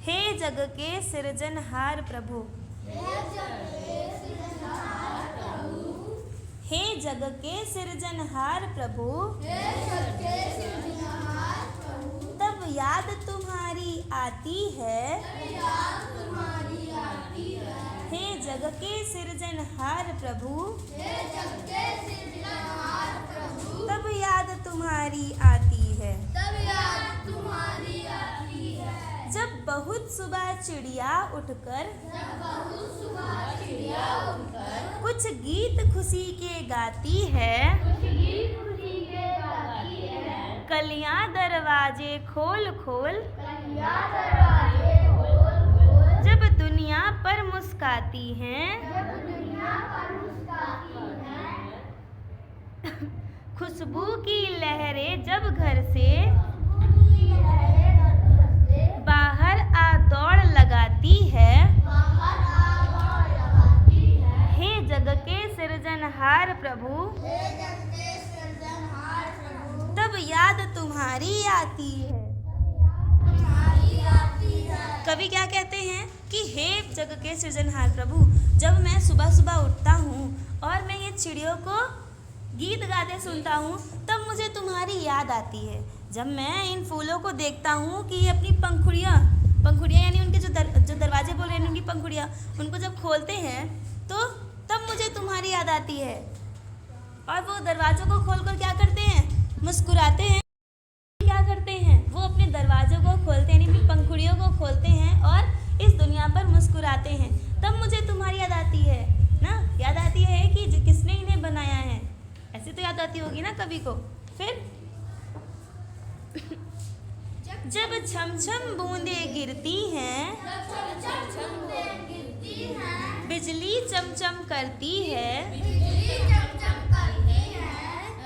हे जग के सृजनहार प्रभु, हे जग के सृजनहार प्रभु, तब याद तुम्हारी आती है, हे जग के सृजनहार प्रभु, तब याद तुम्हारी आती है। जब बहुत सुबह चिड़िया उठकर कुछ गीत खुशी के गाती है, कलियां दरवाजे खोल खोल जब दुनिया पर मुस्काती हैं, खुशबू की लहरें जब घर से बाहर आ दौड़ लगाती है, हे जग के सृजनहार प्रभु, तब याद तुम्हारी आती है। कवि क्या कहते हैं कि हे जग के सृजनहार प्रभु, जब मैं सुबह सुबह उठता हूँ और मैं ये चिड़ियों को गीत गाते सुनता हूँ, तब मुझे तुम्हारी याद आती है। जब मैं इन फूलों को देखता हूँ कि ये अपनी पंखुड़ियाँ यानी उनके जो दरवाजे बोल रहे हैं उनकी पंखुड़ियाँ, उनको जब खोलते हैं तो तब मुझे तुम्हारी याद आती है। और वो दरवाज़ों को खोलकर क्या करते हैं? मुस्कुराते हैं। क्या करते हैं? वो अपने दरवाज़ों को खोलते हैं, अपनी पंखुड़ियों को खोलते हैं और इस दुनिया पर मुस्कुराते हैं। तब मुझे तुम्हारी याद आती है ना। याद आती है कि किसने इन्हें बनाया है, ऐसे तो याद आती होगी ना कभी को। फिर जब छम छम बूंदें गिरती हैं, बिजली चमचम करती है,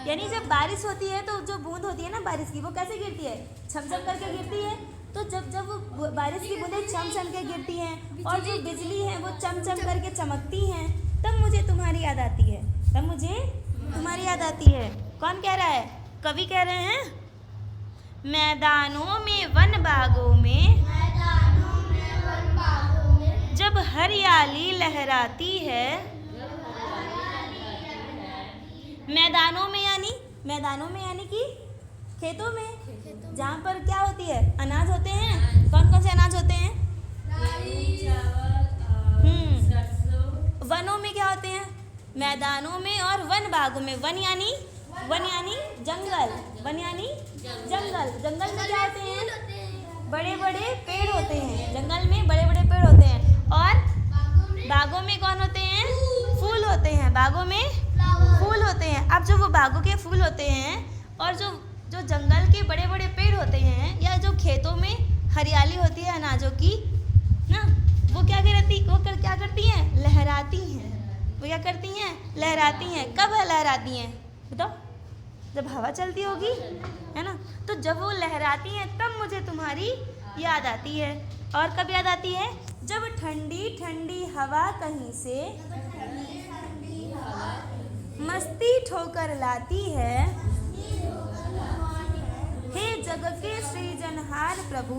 यानी जब बारिश होती है तो जो बूंद होती है ना बारिश की, वो कैसे गिरती है? छम छम करके गिरती है। तो जब वो बारिश की बूंदें छम छम के गिरती हैं और जो बिजली है वो चम चम करके चमकती हैं, तब मुझे तुम्हारी याद आती है। तब मुझे तुम्हारी याद आती है। कौन कह रहा है? कवि कह रहे हैं, मैदानों में वन बागों में जब हरियाली लहराती है। मैदानों में यानी कि खेतों में, जहाँ पर क्या होती है? अनाज होते हैं। कौन कौन से अनाज होते हैं? वनों में क्या होते हैं? मैदानों में और वन बागों में। वन यानी जंगल। वन यानी जंगल। जंगल में क्या होते हैं? बड़े बड़े पेड़ होते हैं। जंगल में बड़े बड़े पेड़ होते हैं। और बागों में कौन होते हैं? फूल होते हैं। बागों में फूल होते हैं। अब जो वो बागों के फूल होते हैं और जो जंगल के बड़े बड़े पेड़ होते हैं, या जो खेतों में हरियाली होती है अनाजों की ना, वो क्या करती हैं? लहराती हैं। वो क्या करती हैं? लहराती हैं। कब लहराती हैं बताओ? जब हवा चलती होगी, है ना। तो जब वो लहराती हैं तब मुझे तुम्हारी याद आती है। और कब याद आती है? जब ठंडी ठंडी हवा कहीं से मस्ती ठोकर लाती है, हे जग के सृजनहार प्रभु,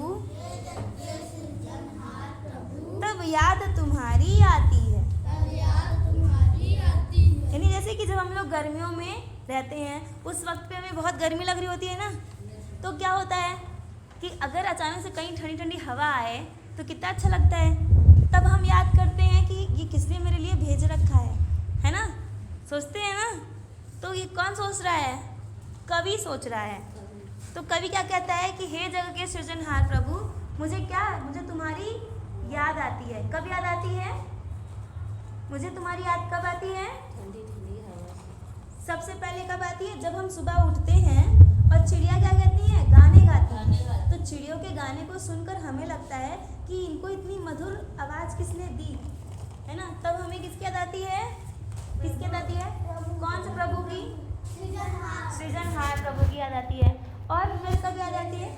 तब याद तुम्हारी आती है। यानी जैसे कि जब हम लोग गर्मियों में रहते हैं, उस वक्त पे हमें बहुत गर्मी लग रही होती है ना, तो क्या होता है कि अगर अचानक से कहीं ठंडी ठंडी हवा आए तो कितना अच्छा लगता है। तब हम याद करते हैं कि ये किसने मेरे लिए भेज रखा है ना। सोचते हैं ना। तो ये कौन सोच रहा है? कवि सोच रहा है। तो कवि क्या कहता है कि हे जग के सृजनहार प्रभु, मुझे तुम्हारी याद आती है। कब याद आती है? मुझे तुम्हारी याद कब आती है? सबसे पहले कब आती है? जब हम सुबह उठते हैं और चिड़िया क्या कहती हैं? गाने गाती हैं। तो चिड़ियों के गाने को सुनकर हमें लगता है कि इनको इतनी मधुर आवाज़ किसने दी, है ना। तब हमें किसकी याद आती है? किसकी याद आती है? कौन से प्रभु की? सृजनहार प्रभु की याद आती है। और फिर कब याद आती है?